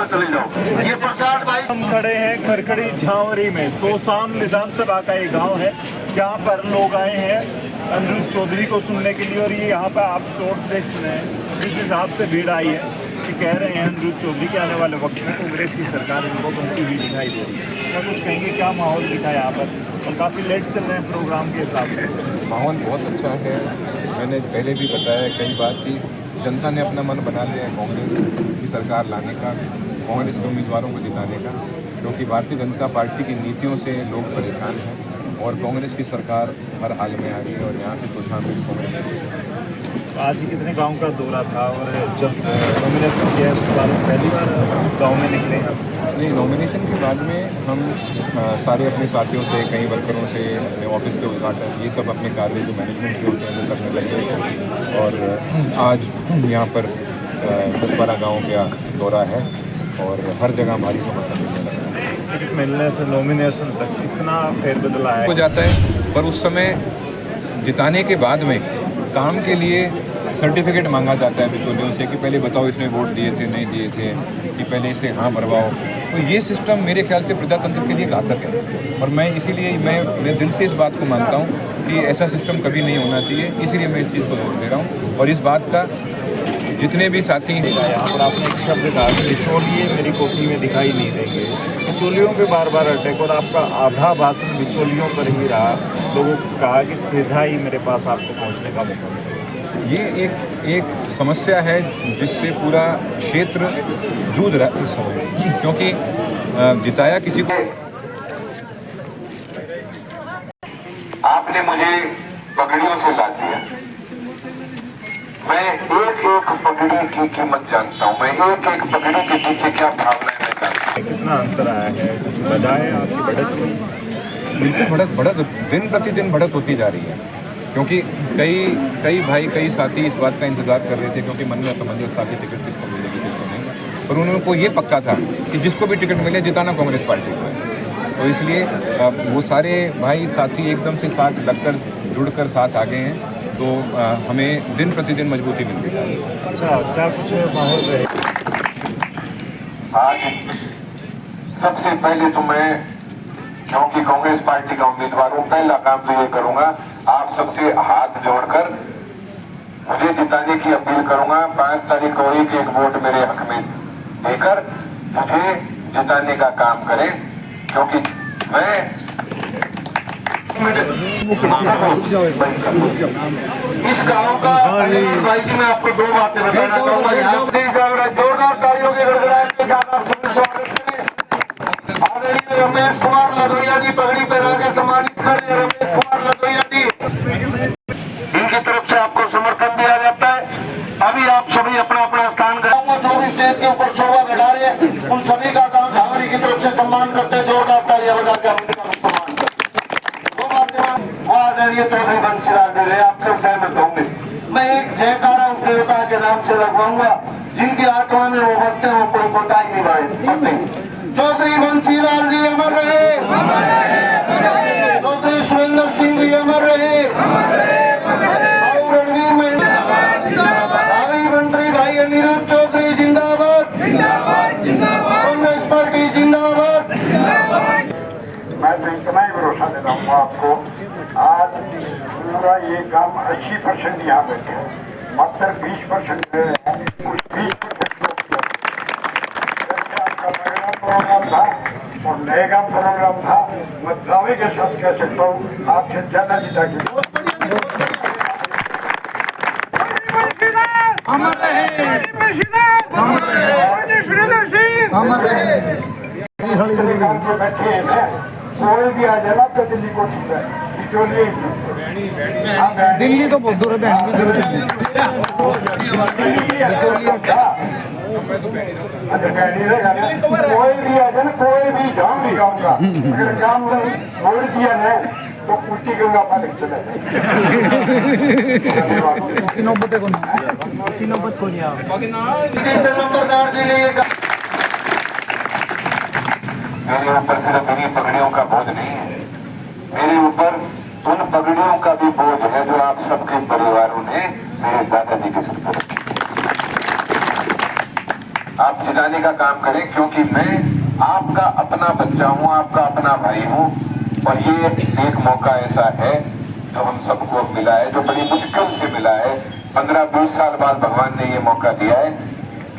चले जाओ। ये प्रसाद भाई। हम खड़े हैं खरखड़ी झांवरी में, तोसाम विधानसभा का ये गांव है जहां पर लोग आए हैं अनिरुद्ध चौधरी को सुनने के लिए। और ये यहाँ पर आप शोट देख रहे हैं, जिस हिसाब से भीड़ आई है कि कह रहे हैं अनिरुद्ध चौधरी के आने वाले वक्त में कांग्रेस की सरकार इनको बनती हुई दिखाई दे रही है। क्या कुछ कहेंगे, क्या माहौल दिखा है यहाँ पर? और काफ़ी लेट चल रहे हैं प्रोग्राम के हिसाब से। माहौल बहुत अच्छा है। मैंने पहले भी बताया कई बार कि जनता ने अपना मन बना लिया है कांग्रेस की सरकार लाने का, कांग्रेस के उम्मीदवारों को जिताने का, क्योंकि भारतीय जनता पार्टी की नीतियों से लोग परेशान हैं और कांग्रेस की सरकार हर हाल में आ रही है और यहाँ से तो शामिल कांग्रेस। आज ही कितने गांव का दौरा था और जब नॉमिनेशन किया उसके बाद पहली बार गांव में निकले हैं? नहीं, नॉमिनेशन के बाद में हम सारे अपने साथियों से, कई वर्करों से, अपने ऑफिस के उद्घाटन, ये सब अपने कार्य जो मैनेजमेंट के होते हैं वो करने लगे हैं। और आज यहाँ पर 10-12 गाँव का दौरा है और हर जगह हमारी समर्थन मिलने लगा है। टिकट मिलने से नॉमिनेशन तक कितना फेरबदल आया हो जाता है, पर उस समय जिताने के बाद में काम के लिए सर्टिफिकेट मांगा जाता है बिचौलियों से कि पहले बताओ इसने वोट दिए थे नहीं दिए थे, कि पहले इसे हाँ भरवाओ। तो ये सिस्टम मेरे ख्याल से प्रजातंत्र के लिए घातक है और मैं इसीलिए मैं दिल से इस बात को मानता हूँ कि ऐसा सिस्टम कभी नहीं होना चाहिए। इसीलिए मैं इस चीज़ को जोर दे रहा हूँ और इस बात का जितने भी साथी हैं। यहाँ पर आपने एक शब्द कहा कि बिचौलिए मेरी कोठी में दिखाई नहीं देंगे। बिचौलियों पे बार बार अटैक और आपका आधा भाषण बिचौलियों पर ही रहा। लोगों को कहा कि सीधा ही मेरे पास आपको पहुँचने का मौका मिलेगा। ये एक समस्या है जिससे पूरा क्षेत्र जूझ रहा है इस समय, क्योंकि जिताया किसी को। आपने मुझे पगड़ियों से ला दिया। मैं एक एक पगड़ी की कीमत जानता हूँ। मैं एक एक पगड़ी के पीछे क्या भावनाएं मैं जानता हूँ। कितना अंतर आया है, कुछ बजाय आपकी बढ़त में? बिल्कुल बढ़त दिन प्रतिदिन बढ़त होती जा रही है, क्योंकि कई भाई, कई साथी इस बात का इंतजार कर रहे थे, क्योंकि मन में असमंजस था कि टिकट किसको मिलेगी किसको नहीं, पर उनको ये पक्का था कि जिसको भी टिकट मिले जिताना कांग्रेस पार्टी को है। तो इसलिए वो सारे भाई साथी एकदम से साथ लगकर जुड़कर साथ आ गए हैं, तो हमें दिन प्रतिदिन मजबूती मिलती जा रही है। अच्छा, क्या कुछ माहौल रहे? आज सबसे पहले तो मैं, क्योंकि कांग्रेस पार्टी का उम्मीदवार हूं, पहला काम तो ये करूंगा, आप सबसे हाथ जोड़कर मुझे जिताने की अपील करूंगा। 5 तारीख को एक वोट मेरे हक में देकर मुझे जिताने का काम करें, क्योंकि मैं इस गांव का भाई जी, मैं आपको 2 बातें बताना चाहूंगा। यहाँ जोरदार तालियों के गड़गड़ाहट के साथ आप सभी स्वागत करें। आदरणीय रमेश कुमार लदोइया जी पगड़ी पहना के सम्मानित करें। रमेश कुमार लदोइया जी, इनकी तरफ से आपको समर्थन दिया जाता है। अभी आप सभी अपना अपना स्थान कराऊंगा। जो भी स्टेज के ऊपर शोभा बढ़ा रहे हैं उन सभी का काम झांवरी की तरफ से सम्मान करते हैं। जोरदार तालियां बजा के उनका सम्मान करते। आदरणीय चौधरी बंसीलाल दे रहे, आपसे सहमत होंगे। मैं एक जयकारा उस देवता के नाम से लगवाऊंगा जिनकी आत्मा में वो बसते हैं, कोई कोताही नहीं बरतते। चौधरी बंसीलाल जी अमर रहे, चौधरी सुरेंद्र सिंह जी अमर रहे, रणवीर भावी मंत्री भाई अनिरुद्ध चौधरी जिंदाबाद, कांग्रेस पार्टी जिंदाबाद। मैं तो इतना ही भरोसा दे रहा हूँ आपको। आज पूरा ये काम 80% यहाँ बैठे हैं, मात्र 20% उस 20% आपका पहला प्रोग्राम था और नएगा प्रोग्राम था। मैं दावे के साथ कह सकता हूँ आपसे ज्यादा जीता के बैठे हैं। कोई भी आ जाना तो दिल्ली को ठीक है, बिचौलिए दिल्ली तो बहुत दूर है, बहन की जरूरत है। कोई भी आ जाए, कोई भी जाम भी गाँव का अगर काम छोड़ दिया ना तो कुर्ती गंगा पानी चला नौबत को नौबत को मेरे ऊपर सिर्फ मेरी पगड़ियों का बोझ नहीं है, मेरे ऊपर उन पगड़ियों का भी बोझ है जो आप सबके परिवारों ने मेरे दादाजी के सिर पर रखी। आप जिताने जिताने का काम करें, क्योंकि मैं आपका अपना बच्चा हूं, आपका अपना भाई हूं। और ये एक मौका ऐसा है जो हम सबको मिला है, जो बड़ी मुश्किल से मिला है। 15-20 साल बाद भगवान ने ये मौका दिया है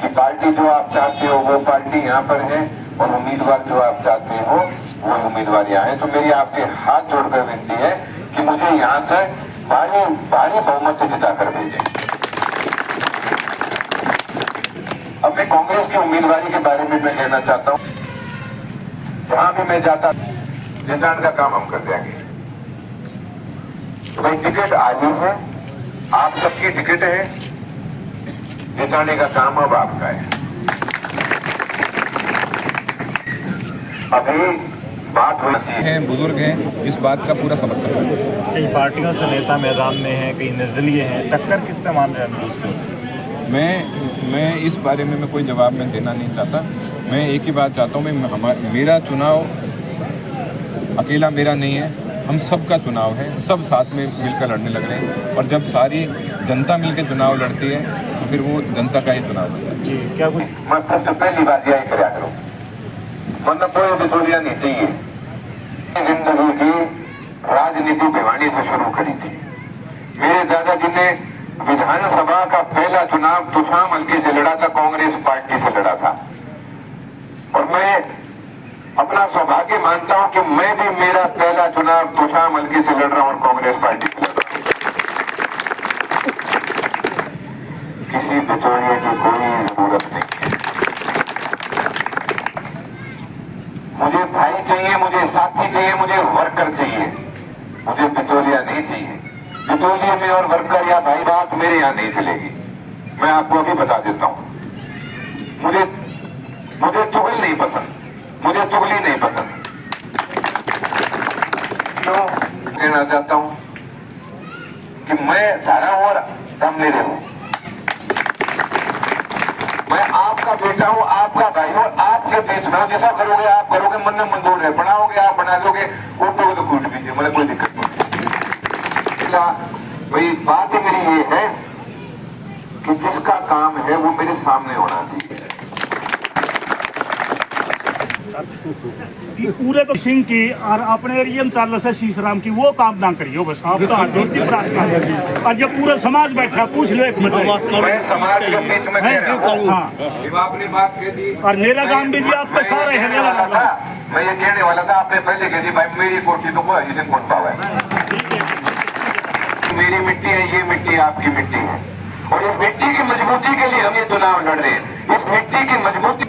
कि पार्टी जो आप चाहते हो वो पार्टी यहाँ पर है, और उम्मीदवार जो आप चाहते हो वो उम्मीदवार यहाँ है। तो मेरी आपके हाथ जोड़कर विनती है कि मुझे यहाँ से भारी भारी बहुमत से जिता कर भेजें। अब मैं कांग्रेस की उम्मीदवारी के बारे में मैं कहना चाहता हूँ, जहां भी मैं जाता जिताने का काम हम कर देंगे। तो भाई टिकट आयु है, आप सबकी टिकट है, जिताने का काम अब आपका है। अभी बात होनी चाहिए, बुजुर्ग हैं, इस बात का पूरा समर्थन करते हैं। कई पार्टियों से नेता मैदान में हैं, कई निर्दलीय हैं, टक्कर किससे मान रहे हैं दोस्तों? मैं इस बारे में मैं कोई जवाब मैं देना नहीं चाहता। मैं एक ही बात चाहता हूँ, मेरा चुनाव अकेला मेरा नहीं है, हम सबका चुनाव है, सब साथ में मिलकर लड़ने लग रहे हैं। और जब सारी जनता मिलकर चुनाव लड़ती है तो फिर वो जनता का ही चुनाव होता है। जी क्या कुछ मैं सबसे पहली बात यही कराया करूँ, मतलब कोई बिचौलिया नहीं चाहिए। जिंदगी की राजनीति भिवानी से शुरू करी थी। मेरे दादाजी ने विधानसभा का पहला चुनाव तुषाम हल्के से लड़ा था, कांग्रेस पार्टी से लड़ा था। और मैं अपना सौभाग्य मानता हूं कि मैं भी मेरा पहला चुनाव तुषाम हल्के से लड़ रहा हूं और कांग्रेस पार्टी से लड़ रहा हूं। किसी बिचौलिए की कोई जरूरत नहीं। मुझे भाई चाहिए, मुझे साथी चाहिए, मुझे वर्कर चाहिए, मुझे बिचौलिया नहीं चाहिए। बिचौलिए में और वर्कर या भाई बात मेरे यहाँ नहीं चलेगी। मैं आपको अभी बता देता हूँ, मुझे चुगल नहीं पसंद, मुझे चुगली नहीं पसंद। क्यों कहना चाहता हूँ कि मैं धारा हूं और दम मेरे हूं। मैं आपका बेटा हूं, आपका भाई हूं, आपके बीच में हूं। जैसा करोगे आप करोगे, मन में मंजूर है, बनाओगे आप बना लोगे, उठोगे तो कूट दीजिए, मुझे कोई दिक्कत नहीं। भाई बात मेरी ये है कि जिसका काम है वो मेरे सामने होना चाहिए। पूरे तो सिंह की और अपने एरिया में चाल से शीशराम की वो काम ना करियो, बस आप तो हाथ जोड़ के प्रार्थना है। और जब पूरा समाज बैठा पूछ लो एक मिनट, मैं समाज के बीच में कह रहा हूं। हाँ, आपने बात कह दी और मेरा काम भी जी आपके सारे है मैं ये कहने वाला था, आपने पहले कह दी भाई मेरी कोठी तो कोई इसे कौन पावा है। मेरी मिट्टी है, ये मिट्टी आपकी मिट्टी है, और इस मिट्टी की मजबूती के लिए हम ये चुनाव लड़ रहे हैं। इस मिट्टी की मजबूती,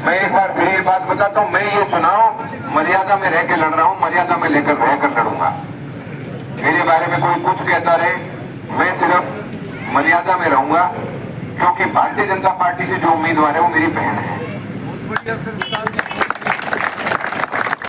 मैं एक बार फिर ये बात बताता हूँ, मैं ये चुनाव मर्यादा में रह के लड़ रहा हूँ, मर्यादा में लेकर रहकर लड़ूंगा। मेरे बारे में कोई कुछ कहता रहे, मैं सिर्फ मर्यादा में रहूंगा, क्योंकि भारतीय जनता पार्टी से जो उम्मीदवार है वो मेरी बहन है।